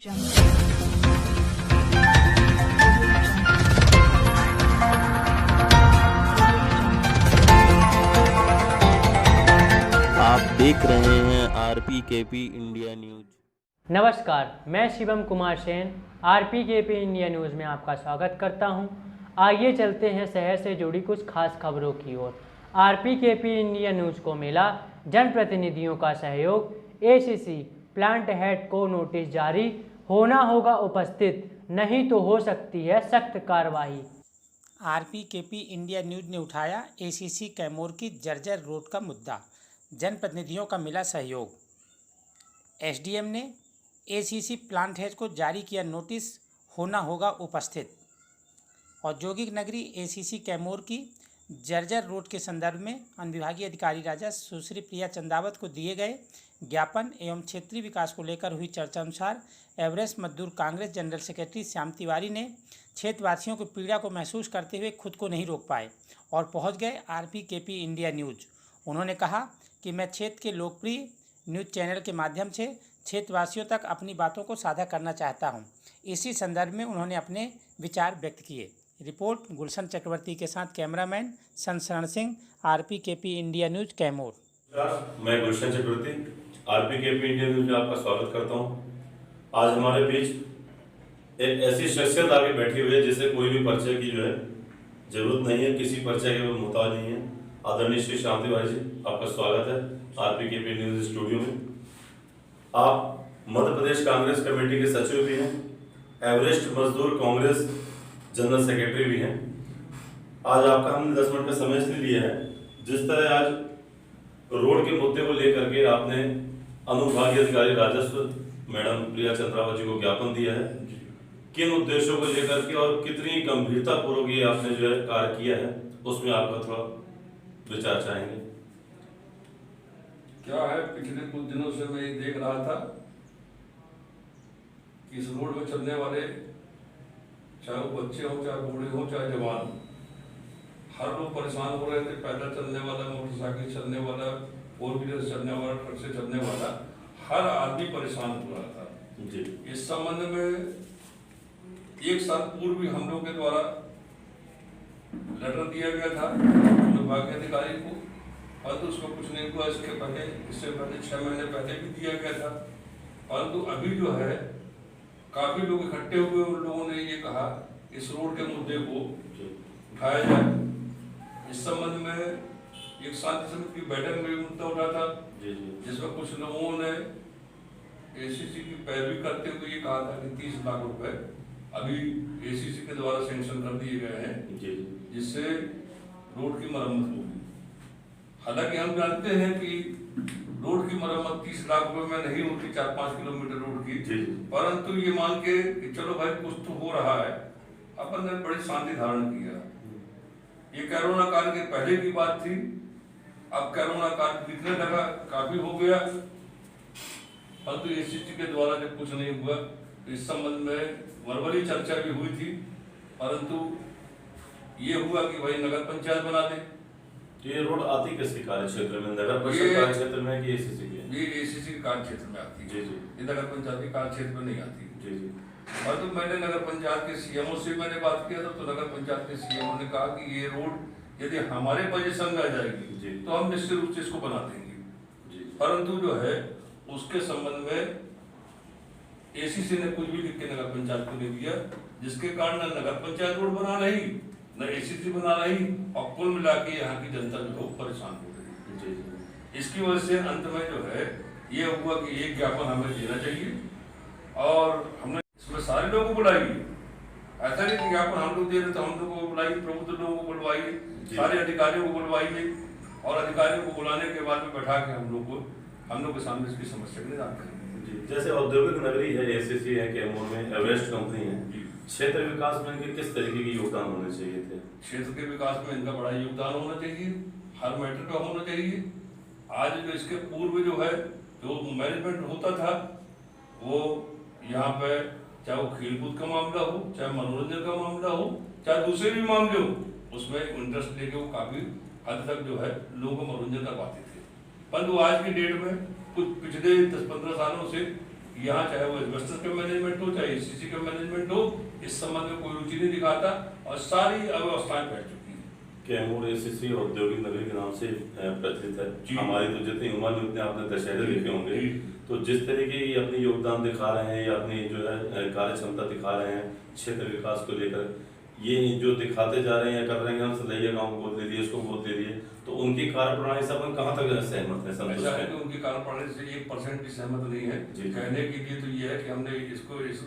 आप देख रहे हैं RPKP इंडिया न्यूज। नमस्कार, मैं Shivam Kumar Sen RPKP India news में आपका स्वागत करता हूं। आइए चलते हैं शहर से जुड़ी कुछ खास खबरों की ओर। RPKP इंडिया न्यूज़ को मिला जनप्रतिनिधियों का सहयोग। ACC प्लांट हेड को नोटिस जारी, होना होगा उपस्थित, नहीं तो हो सकती है सख्त कार्रवाई। RPKP इंडिया न्यूज ने उठाया ACC कैमूर की जर्जर रोड का मुद्दा, जनप्रतिनिधियों का मिला सहयोग। SDM ने ACC प्लांट हेड को जारी किया नोटिस, होना होगा उपस्थित। औद्योगिक नगरी ACC कैमूर की जर्जर रोड के संदर्भ में अनुविभागीय अधिकारी राजा सुश्री प्रिया चंदावत को दिए गए ज्ञापन एवं क्षेत्रीय विकास को लेकर हुई चर्चा अनुसार एवरेस्ट मजदूर कांग्रेस जनरल सेक्रेटरी श्याम तिवारी ने क्षेत्रवासियों की पीड़ा को महसूस करते हुए खुद को नहीं रोक पाए और पहुंच गए RPKP इंडिया न्यूज। उन्होंने कहा कि मैं क्षेत्र के लोकप्रिय न्यूज चैनल के माध्यम से क्षेत्रवासियों तक अपनी बातों को साझा करना चाहता हूं। इसी संदर्भ में उन्होंने अपने विचार व्यक्त किए। रिपोर्ट गुलशन चक्रवर्ती के साथ cameraman Sansharan Singh, RPKP India News Kaimur. मैं Gulshan Chakravarti RPKP India News में आपका स्वागत करता हूं। आज हमारे बीच एक ऐसी शख्सियत आगे बैठी हुई है जिसे कोई भी परिचय की जो है जरूरत नहीं है, किसी परिचय के मुहताज नहीं है। आदरणीय श्री श्याम तिवारी जी, आपका स्वागत है RPKP न्यूज स्टूडियो में। आप मध्य प्रदेश कांग्रेस कमेटी के सचिव भी हैं, एवरेस्ट मजदूर कांग्रेस जनरल सेक्रेटरी भी हैं। आज आपका हमने 10 मिनट का समय इसलिए लिया है, जिस तरह आज रोड के मुद्दे को लेकर के आपने अनुविभागीय अधिकारी राजस्व मैडम प्रिया चंद्रावत जी को ज्ञापन दिया है, किन उद्देश्यों को लेकर के और कितनी गंभीरता पूर्वक ये आपने जो है कार्य किया है, उसमें आपका थोड़ा विचार चाहेंगे। क्या है, पिछले कुछ दिनों से मैं ये देख रहा था कि इस रोड में चलने वाले, चाहे वो बच्चे हो, चाहे बूढ़े हो, चाहे जवान, हर लोग परेशान हो रहे थे। पैदल चलने वाला, मोटरसाइकिल चलने वाला, 4 व्हीलर से चलने वाला, ट्रक से चलने वाला, हर आदमी परेशान हो रहा था जी। इस संबंध में 1 साल पूर्व भी हम लोग के द्वारा लेटर दिया गया था विभागीय अधिकारी को, परंतु उसको कुछ नहीं हुआ। इससे पहले 6 महीने पहले भी दिया गया था, परंतु अभी जो है काफी लोग इकट्ठे हुए, उन लोगों ने ये कहा इस रोड के मुद्दे को उठाया जाए। इस संबंध में एक शांति समिति की बैठक में मुद्दा उठा था, जिसमें कुछ लोगों ने ACC की पैरवी करते हुए ये कहा था कि 30 लाख रुपए अभी ACC के द्वारा सैंक्शन कर दिए गए हैं, जिससे रोड की मरम्मत होगी। हालांकि हम जानते हैं कि रोड की मरम्मत 30 लाख रुपए में नहीं होती, 4-5 किलोमीटर रोड की, परंतु ये मान के कि चलो भाई कुछ तो हो रहा है, अपन ने बड़ी शांति धारण किया। ये कोरोना काल के पहले की बात थी, अब कोरोना काल बीतने लगा, काफी हो गया, परंतु ACC के द्वारा जब कुछ नहीं हुआ तो इस संबंध में वर्बली चर्चा भी हुई थी, परंतु ये हुआ कि भाई नगर पंचायत बना दे। ये रोड आती किसके कार्य क्षेत्र में, नगर परिषद कार्य क्षेत्र में कि ACC के? ये ACC के कार्य क्षेत्र में आती है जी। ये नगर पंचायत के कार्य क्षेत्र में नहीं आती जी। परंतु मैंने नगर पंचायत के CMO से मैंने बात किया था, तो नगर पंचायत के CMO ने कहा कि ये रोड यदि हमारे पोजीशन में आ जाएगी तो हम निश्चित रूप से इसको बना देंगे, परंतु जो है उसके संबंध में ACC ने कुछ भी लिख के नगर पंचायत को दे दिया, जिसके कारण न नगर पंचायत रोड बना रही, न ACC बना रही, और कुल मिला के यहाँ की जनता जो है परेशान हो रही। इसकी वजह से अंत में जो है ये हुआ कि एक ज्ञापन हमें देना चाहिए, और हमने इसमें सारे लोगों को बुलाइए। ऐसा नहीं कि ज्ञापन हम लोग दे रहे तो हम लोगों को बुलाइए, प्रबुद्ध लोगों को बुलवाइए, सारे अधिकारियों को बुलवाइए, और अधिकारियों को बुलाने के बाद में बैठा के हम लोग के सामने इसकी समस्या के निदान करेंगे। जैसे औद्योगिक नगरी है, ACC है कैमूर में, एवरेस्ट कंपनी है, क्षेत्र विकास में इनके किस तरीके के योगदान होने चाहिए थे? क्षेत्र के विकास में इनका बड़ा योगदान होना चाहिए, हर मैटर का होना चाहिए। आज जो इसके पूर्व जो है जो मैनेजमेंट होता था, वो यहाँ पे चाहे वो खेलकूद का मामला हो, चाहे मनोरंजन का मामला हो, चाहे दूसरे भी मामले हो, उसमें इंटरेस्ट लेके वो काफी हद तक जो है लोगों को मनोरंजन कर पाते थे। परंतु आज की डेट में कुछ पिछले 10-15 सालों से यहाँ चाहे वो एस्बेस्टस का मैनेजमेंट एसीसी का मैनेजमेंट हो इस संबंध में कोई रुचि नहीं दिखाता और सारी अव्यवस्थाएं बैठ चुकी हैं। कैमूर एसीसी औद्योगिक नगरी के नाम से प्रचलित जी। है। हमारी तो जितनी उम्र में उतने आपने दशहरे देखे होंगे, जी। तो जिस तरीके की अपनी योगदान दिखा रहे हैं या अपनी जो है कार्य क्षमता दिखा रहे हैं क्षेत्र विकास को लेकर, ये जो दिखाते जा रहे हैं या कर रहे हैं, हम सलैया गाँव को गोद ले लिए, इसको गोद ले लिए, तो उनकी कार्य प्रणाली से अपन कहाँ तक सहमत है, संतुष्ट ऐसा है है? कि उनकी कार्य प्रणाली से 1% भी सहमत नहीं है। जी। कहने के लिए तो ये है कि हमने इसको इस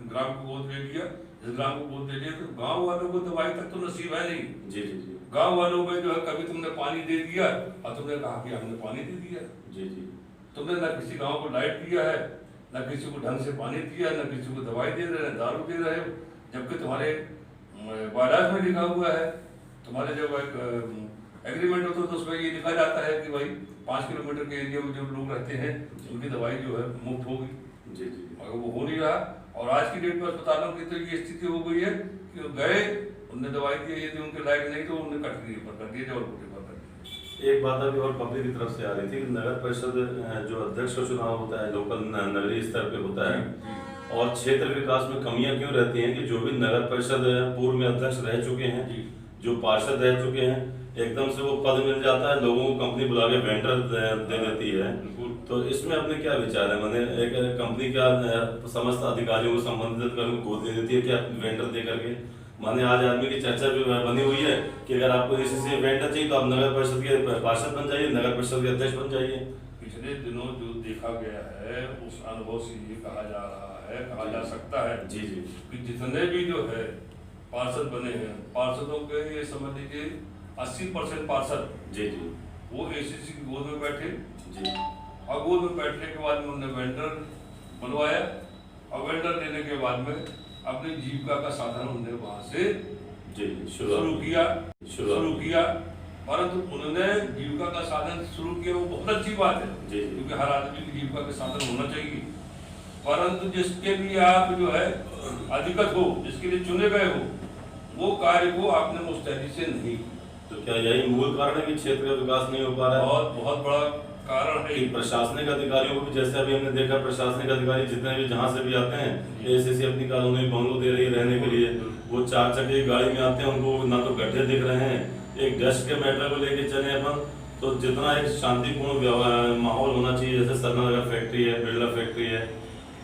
ग्राम को गोद ले लिया, इस ग्राम को गोद ले लिया, तो गाँव वालों को दवाई तक तो नसीब है नहीं। जी जी जी गाँव वालों में जो है कभी तुमने पानी दे दिया और तुमने कहा कि हमने पानी दे दिया, जी जी तुमने न किसी गांव को लाइट दिया है, न किसी को ढंग से पानी दिया, न किसी को दवाई दे रहे हैं, दारू दे रहे हो, जबकि तुम्हारे बायलाज में लिखा हुआ है, तुम्हारे जब एग्रीमेंट होता है तो उसमें ये लिखा जाता है कि भाई 5 किलोमीटर के एरिया में जो लोग रहते हैं उनकी दवाई जो है मुफ्त होगी, जी जी मगर वो हो नहीं रहा। और आज की डेट में अस्पतालों की तो ये स्थिति हो गई है कि गए उनने दवाई दी, यदि उनके लायक नहीं तो उन्हें कटरी पर कर दिया, जबलपुर पर कर दिया। एक बात अभी और पब्लिक की तरफ से आ रही थी कि नगर परिषद जो अध्यक्ष का चुनाव होता है लोकल नगरीय स्तर पे होता है, और क्षेत्र विकास में कमियां क्यों रहती हैं कि जो भी नगर परिषद पूर्व में अध्यक्ष रह चुके हैं, जो पार्षद रह चुके हैं, एकदम से वो पद मिल जाता है, लोगों को कंपनी बुला के वेंडर दे देती है। तो इसमें अपने क्या विचार है? मैंने एक कंपनी क्या समस्त अधिकारियों को संबंधित कर गोद दे देती है क्या वेंडर दे करके? माने आज आदमी की चर्चा भी बनी हुई है कि अगर आपको एसीसी वेंडर चाहिए तो आप नगर परिषद के पार्षद बन जाइए, नगर परिषद के अध्यक्ष बन जाइए। पिछले दिनों जो देखा गया है उस अनुभव से ये कहा जा रहा है, कहा जा सकता है जी जी कि जितने भी जो है पार्षद बने हैं, पार्षदों के ये समझ लीजिए 80% पार्षद जी जी वो एसीसी की गोद में बैठे, जी और गोद में बैठने के बाद में उन्होंने वेंडर बनवाया, और वेंडर लेने के बाद में अपनी जीविका का साधन उन्होंने वहां से जी शुरू किया। परंतु उन्होंने जीविका का साधन शुरू किया, वो बहुत अच्छी बात है जी। क्योंकि हर आदमी की जीविका का साधन होना चाहिए, परंतु जिसके लिए आप जो है अधिगत हो, जिसके लिए चुने गए हो, वो कार्य को आपने मुस्तैदी से नहीं। तो क्या यही मूल कारण है कि क्षेत्र का विकास नहीं हो पा रहा है? बहुत बड़ा कारण है। कि प्रशासनिक अधिकारियों को भी, जैसे अभी हमने देखा, प्रशासनिक अधिकारी जितने भी जहाँ से भी आते हैं, एसीसी अपनी कॉलोनी में बंगलो दे रही है रहने के लिए, वो 4 चक्के गाड़ी में आते हैं, उनको ना तो गड्ढे दिख रहे हैं, एक डस्ट के मैटर को लेके चले अपन, तो जितना एक शांतिपूर्ण माहौल होना चाहिए, जैसे सरनानगर फैक्ट्री है, बिरला फैक्ट्री है,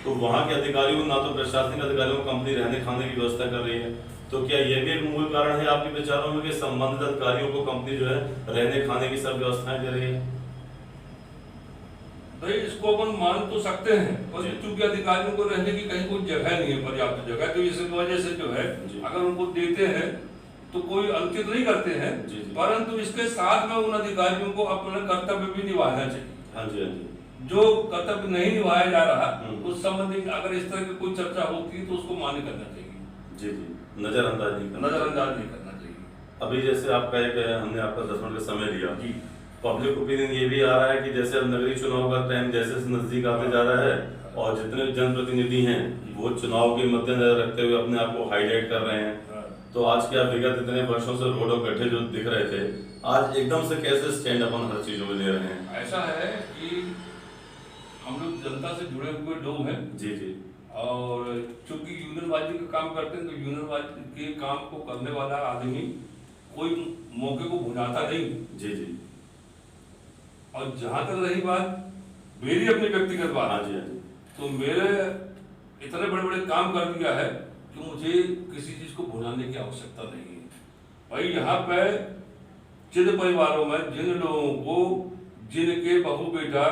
तो वहाँ के अधिकारियों को, ना तो प्रशासनिक अधिकारियों को कंपनी रहने खाने की व्यवस्था कर रही है। तो क्या ये भी एक मूल कारण है आपके विचारों में कि संबंधित अधिकारियों को कंपनी जो है रहने खाने की सब व्यवस्थाएं दे रही है? भाई इसको अपन मान तो सकते हैं, पर चूंकि अधिकारियों को रहने की कहीं कोई जगह नहीं है, पर्याप्त जगह, तो इस वजह से जो है अगर उनको देते हैं तो कोई अंकित नहीं करते हैं, परंतु इसके साथ में उन अधिकारियों को अपना कर्तव्य भी निभाना चाहिए। हाँ जी, हाँ जी। जो कर्तव्य नहीं निभाया जा रहा उस संबंधी अगर इस तरह की कोई चर्चा होती है तो उसको मान्य करना चाहिए। जी जी, नजरअंदाज नहीं करना चाहिए। अभी जैसे आपका एक, हमने आपका 10 मिनट का समय लिया, पब्लिक ओपिनियन ये भी आ रहा है कि जैसे अब नगरीय चुनाव का टाइम जैसे नजदीक आते जा रहा है, और जितने जनप्रतिनिधि हैं वो चुनाव के मद्देनजर रखते हुए अपने आप को हाईलाइट कर रहे हैं। तो आज क्या विगत इतने वर्षों से रोड और गड्ढे जो दिख रहे थे, आज एकदम से कैसे स्टैंड अपन हर चीजों में ले रहे हैं? ऐसा है कि हम लोग जनता से जुड़े हुए लोग हैं। जी जी। और चूंकि यूनियनबाजी का काम करते हैं, तो यूनियनबाजी के काम को करने वाला आदमी कोई मौके को भुनाता नहीं। जी जी। और जहां तक रही बात मेरी अपनी व्यक्तिगत बात, हाँ जी, हाँ जी, तो मेरे इतने बड़े बड़े काम कर दिया है कि मुझे किसी चीज को भुनाने की आवश्यकता नहीं है। भाई यहाँ पे जिन परिवारों में जिन लोगों को जिनके बहू बेटा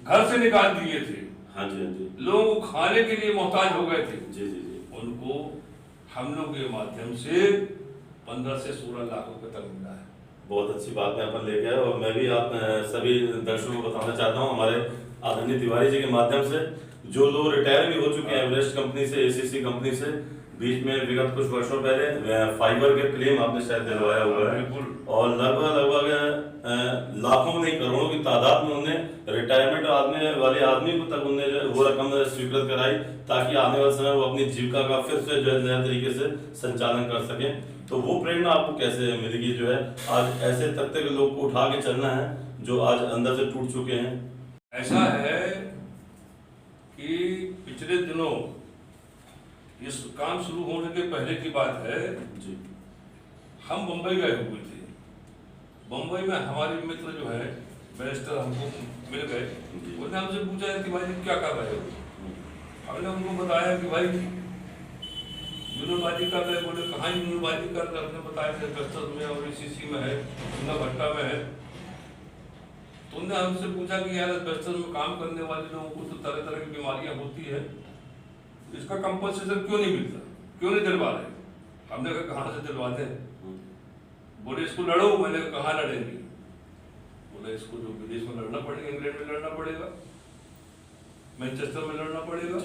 घर से निकाल दिए थे, हाँ जी, हाँ जी, लोगों को खाने के लिए मोहताज हो गए थे, जी जी जी, उनको हम लोग के माध्यम से 15 से 16 लाख रुपए तक मिला है। बहुत अच्छी बात है अपन लेके आए। और मैं भी आप सभी दर्शकों को बताना चाहता हूँ, हमारे आदरणीय तिवारी जी के माध्यम से, जो लोग रिटायर भी हो चुके हैं एवरेस्ट कंपनी से, एसीसी कंपनी से, बीच में विगत कुछ वर्षों पहले फाइबर के क्लेम आपने शायद दिलवाया हुआ है, और लगभग लाखों नहीं करोड़ों की तादाद में उन्हें रिटायरमेंट वाले आदमी को तक उन्हें वो रकम स्वीकृत कराई, ताकि आने वाले समय वो अपनी जीविका का फिर से जो है नए तरीके से संचालन कर सके। तो वो प्रेरणा आपको कैसे मिलेगी जो है आज ऐसे तख्ते के लोग को उठा के चलना है जो आज अंदर से टूट चुके हैं? ऐसा है कि पिछले दिनों इस काम शुरू होने के पहले की बात है। जी हम बम्बई गए हुए थे। बम्बई में हमारे मित्र जो है बैरिस्टर हमको मिल गए। उन्होंने हमसे पूछा कि भाई क्या कर रहे हो। हमने उनको बताया कि भाई यूनियनबाजी कर रहे। बोले कहाँ यूनियनबाजी कर रहे। हमने बताया कि कस्टम में और ACC में है, चुना भट्टा में है। तो उन्होंने हमसे पूछा कि यार कस्टम में काम करने वाले लोगों को तो तरह तरह की बीमारियां होती है, इसका कंपनसेशन क्यों नहीं मिलता, क्यों नहीं दिलवा रहे। हमने कहा कहाँ से दिलवाते हैं। बोले इसको लड़ो। मैंने कहा कहाँ लड़ेंगे। बोले इसको जो विदेश में लड़ना पड़ेगा, इंग्लैंड में लड़ना पड़ेगा, मैनचेस्टर में लड़ना पड़ेगा।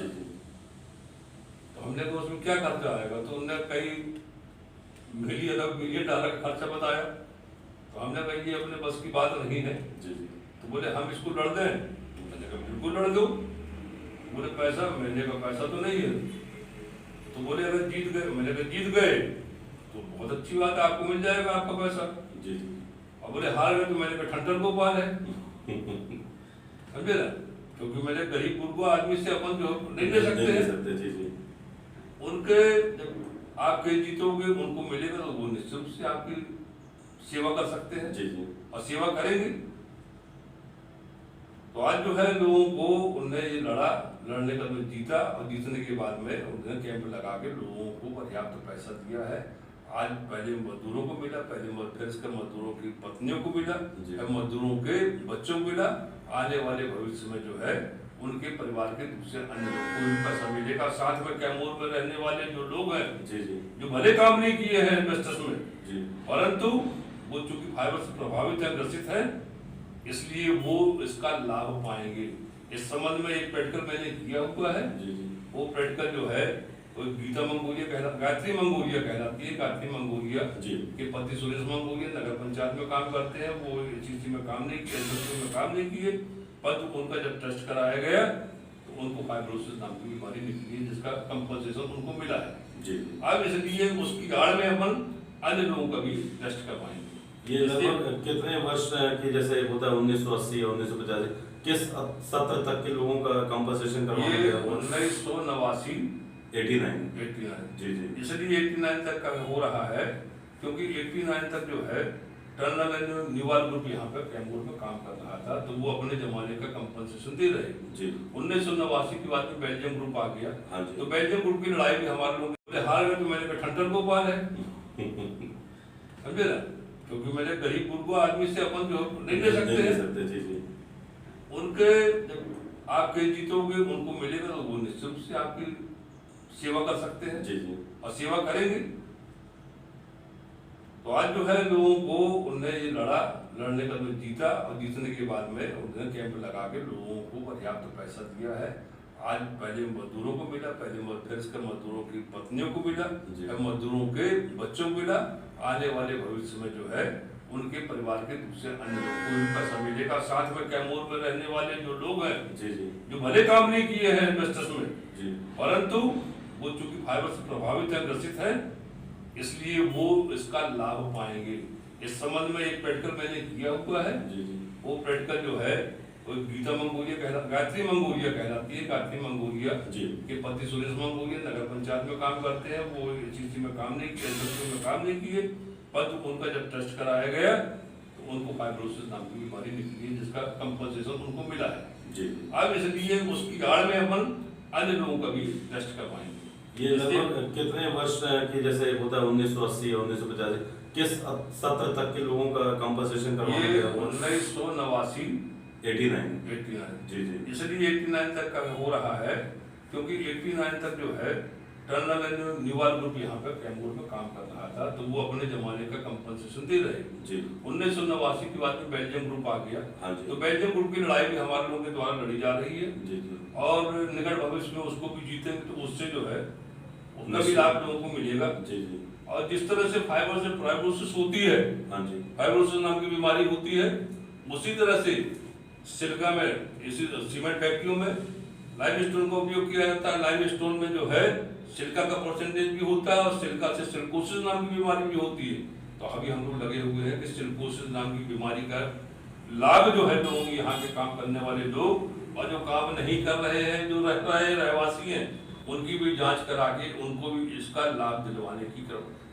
तो हमने कहा उसमें क्या खर्चा आएगा। तो उन्होंने कई मिलियन डॉलर का खर्चा बताया। तो हमने कहा ये अपने बस की बात नहीं है। तो बोले हम इसको लड़ दें। मैंने कहा बिल्कुल लड़ दो। बोले पैसा। मैंने कहा पैसा तो नहीं है। तो बोले अगर जीत गए। मैंने कहा जीत गए तो बहुत अच्छी बात है, आपको मिल जाएगा आपका पैसा। और बोले हार गए तो मैंने कहा ठंडर गोपाल है। समझे ना, क्योंकि मेरे गरीब गुरबा आदमी से अपन जो नहीं ले सकते हैं। उनके जब आप कहीं जीतोगे उनको मिलेगा तो वो निश्चित रूप से आपकी सेवा कर सकते हैं और सेवा करेंगे। तो आज जो है लोगों को उन्होंने ये लड़ने का तो जीता और जीतने के बाद में उन्होंने कैंप लगा के लोगों को पर्याप्त पैसा दिया है। आज पहले मजदूरों को मिला, पहले फिर इसकर मजदूरों की पत्नियों को मिला, अब मजदूरों के बच्चों को मिला। आने वाले भविष्य में जो है उनके परिवार के दूसरे अन्य लोगों को भी पैसा मिलेगा। साथ में कैमूर में रहने वाले जो लोग हैं जो भले काम नहीं किए हैं इन्वेस्टर्स में, परंतु वो चूंकि फाइबर से प्रभावित है, ग्रसित है, इसलिए वो इसका लाभ पाएंगे। इस संबंध में एक प्रैक्टिकल मैंने किया हुआ है। वो प्रैक्टिकल जो है वो गीता मंगोलिया गायत्री मंगोलिया कहलाती है। गायत्री मंगोलिया के पति सुरेश मंगोलिया नगर पंचायत में काम करते हैं। वो ACC में काम नहीं किए, SSC में काम नहीं किए, पर उनका जब टेस्ट कराया गया तो उनको फाइब्रोसिस नाम की बीमारी निकली है, जिसका कंपनसेशन उनको मिला है। अब इसलिए उसकी आड़ में अपन अन्य लोगों का भी टेस्ट करवाएंगे। ये लगभग कितने वर्ष की जैसे होता है 1980 या 1985 किस सत्र तक के लोगों का कंपनसेशन करवाया गया? 1989 जी। इसलिए 89 तक का हो रहा है क्योंकि 89 तक जो है टर्नल एंड न्यूवाल ग्रुप यहाँ पे कैमूर में काम कर रहा था, तो वो अपने जमाने का कंपनसेशन दे रहे। 1989 की बात में बेल्जियम ग्रुप आ गया। तो बेल्जियम ग्रुप की लड़ाई भी हमारे लोग हार गए। तो मैंने कहा ठंडर गोपाल है। समझे ना, क्योंकि मेरे गरीब गुरबा आदमी से अपन जो नहीं ले सकते हैं। उनके जब आप कहीं जीतोगे उनको मिलेगा तो वो निश्चित रूप से आपकी सेवा कर सकते हैं और सेवा करेंगे। तो आज जो है लोगों को उन्होंने ये लड़ने का तो जीता और जीतने के बाद में उन्होंने कैंप लगा के लोगों को पर्याप्त पैसा दिया है। आज पहले मजदूरों को मिला, पहले फिर इसकर मजदूरों की पत्नियों को मिला, अब मजदूरों के बच्चों को मिला। आने वाले भविष्य में जो है उनके परिवार के दूसरे अन्य लोगों को भी पैसा मिलेगा। साथ में कैमूर में रहने वाले जो लोग हैं जो भले काम नहीं किए हैं इन्वेस्टर्स में, परंतु वो चूंकि फाइबर से प्रभावित है, ग्रसित है, इसलिए वो इसका लाभ पाएंगे। इस संबंध में एक प्रैक्टिकल मैंने किया हुआ है। वो प्रैक्टिकल जो है वो गीता मंगोलिया गायत्री मंगोलिया कहलाती है। गायत्री मंगोलिया के पति सुरेश मंगोलिया नगर पंचायत में काम करते हैं। वो ACC में काम नहीं किए, SSC में काम नहीं किए, पर उनका जब टेस्ट कराया गया तो उनको फाइब्रोसिस नाम की बीमारी निकली है, जिसका कंपनसेशन उनको मिला है। अब इसलिए उसकी आड़ में अपन अन्य लोगों का भी टेस्ट करवाएंगे। ये लगभग कितने वर्ष की जैसे होता है 1980 या 1985 किस सत्र तक के लोगों का कंपनसेशन करवाया गया? 1989 जी। इसलिए 89 तक का हो रहा है क्योंकि 89 तक जो है टर्नल एंड न्यूवाल ग्रुप यहाँ पे कैमूर में काम कर रहा था, तो वो अपने जमाने का कंपनसेशन दे रहे। 1989 की बात में बेल्जियम ग्रुप आ गया। तो बेल्जियम ग्रुप की लड़ाई भी हमारे लोगों के द्वारा लड़ी जा रही है और निकट भविष्य में उसको भी जीतेंगे तो उससे जो है उनका भी लाभ लोगों को मिलेगा। और जिस तरह से फाइबर से फाइब्रोसिस होती है, फाइब्रोसिस नाम की बीमारी होती है, उसी तरह से सिलिका में इसी सीमेंट फैक्ट्रियों में लाइमस्टोन का उपयोग किया जाता है। लाइमस्टोन में जो है सिलिका का परसेंटेज भी होता है और सिलिका से सिलिकोसिस नाम की बीमारी भी होती है। तो अभी हम लोग लगे हुए हैं कि सिलिकोसिस नाम की बीमारी का लाभ जो है लोगों यहाँ के काम करने वाले लोग और जो काम नहीं कर रहे हैं, जो रह रहे रहवासी हैं, उनकी भी जांच करा के उनको भी इसका लाभ दिलवाने की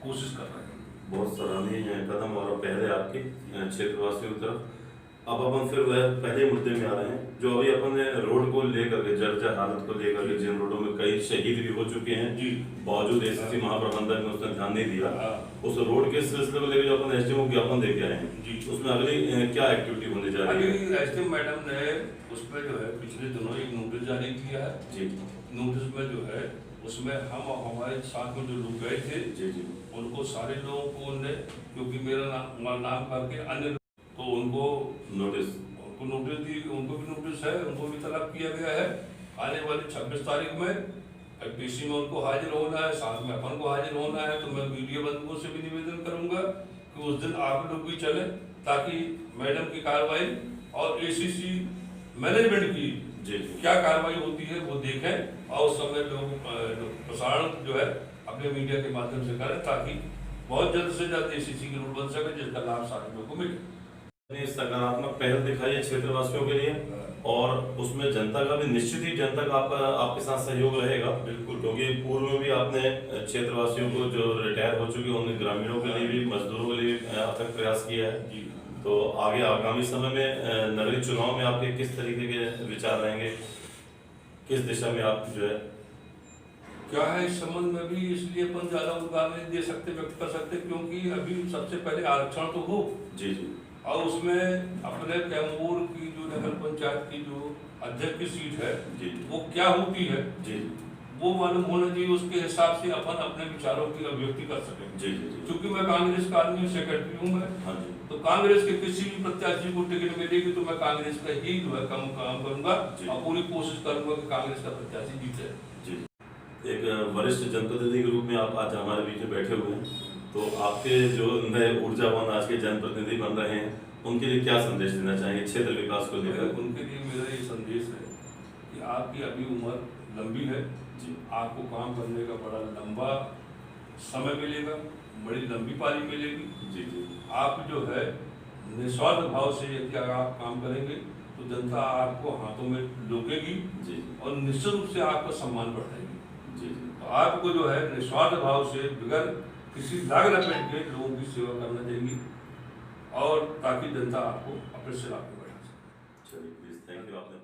कोशिश कर रहे हैं। बहुत सराहनीय कदम और पहले आपके क्षेत्रवासियों की तरफ। अब अपन फिर वह पहले मुद्दे में आ रहे हैं जो अभी अपन ने रोड को लेकर के जर्जर हालत को लेकर के, जिन रोडों में कई शहीद भी हो चुके हैं जी। बावजूद एसीसी महाप्रबंधक ने उसने ध्यान नहीं दिया, हाँ। उस रोड के सिलसिले को लेकर जो अपन एसडीएम को ज्ञापन दे के आए हैं जी। उसमें अगली क्या एक्टिविटी होने जा रही है? अभी एसडीएम मैडम ने उस पर जो है पिछले दिनों एक नोटिस जारी किया है जी। नोटिस में जो है उसमें हम और हमारे साथ में जो लोग गए थे जी जी उनको सारे लोगों को उनने, क्योंकि मेरा नाम करके अन्य तो उनको नोटिस दी, उनको भी नोटिस है, उनको भी तलब किया गया है। आने वाली 26 तारीख में पीसी में उनको हाजिर होना है, साथ में अपन को हाजिर होना है। तो मैं मीडिया बंधुओं से भी निवेदन करूंगा कि उस दिन आप लोग भी चले ताकि मैडम की कार्रवाई और एसीसी मैनेजमेंट की जी क्या कार्रवाई होती है वो देखें और उस समय लोग प्रसारण जो है अपने मीडिया के माध्यम से करें ताकि बहुत जल्द से जल्द एसीसी की रूल बन सके जिसका लाभ सारे लोगों को मिले। सकारात्मक पहल दिखाई है क्षेत्रवासियों के लिए और उसमें जनता का भी निश्चित ही जनता का आपके साथ सहयोग रहेगा। बिल्कुल। क्योंकि पूर्व में भी आपने क्षेत्रवासियों को जो रिटायर हो चुके उन ग्रामीणों के लिए भी, मजदूरों के लिए अथक प्रयास किया है जी। तो आगे आगामी समय में नगरीय चुनाव में आपके किस तरीके के विचार रहेंगे, किस दिशा में आप जो है क्या है इस संबंध में भी इसलिए अपन ज्यादा उदाहरण नहीं दे सकते, व्यक्त कर सकते, क्योंकि अभी सबसे पहले आरक्षण तो हो जी जी और उसमें अपने कैमूर की जो नगर पंचायत की जो अध्यक्ष की सीट है जी वो क्या होती है जी वो मालूम होना चाहिए। उसके हिसाब से अपन अपने विचारों की अभिव्यक्ति कर सकें। जी जी जी क्योंकि मैं कांग्रेस का आदमी सेक्रेटरी हूँ मैं, हाँ जी तो कांग्रेस के किसी भी प्रत्याशी को टिकट मिलेगी तो मैं कांग्रेस का ही जो है काम करूंगा जी। और पूरी कोशिश करूंगा कि कांग्रेस का प्रत्याशी जीते। जी। एक वरिष्ठ जनप्रतिनिधि के रूप में आप आज हमारे बीच में बैठे हुए हैं तो आपके जो नए ऊर्जावान आज के जनप्रतिनिधि बन रहे हैं उनके लिए क्या संदेश देना चाहेंगे क्षेत्र विकास को लेकर? उनके लिए मेरा ये संदेश है कि आपकी अभी उम्र लंबी है जी। आपको काम करने का बड़ा लंबा समय मिलेगा, बड़ी लंबी पारी मिलेगी जी जी आप जो है निस्वार्थ भाव से यदि अगर आप काम करेंगे तो जनता आपको हाथों में रोकेगी जी और निश्चित रूप से आपका सम्मान बढ़ाएगी। जी तो आपको जो है निस्वार्थ भाव से बगैर किसी लाग लपेट के लोगों की सेवा करना चाहिए और ताकि जनता आपको अपने से आगे बढ़ा सके। चलिए प्लीज, थैंक यू। आपने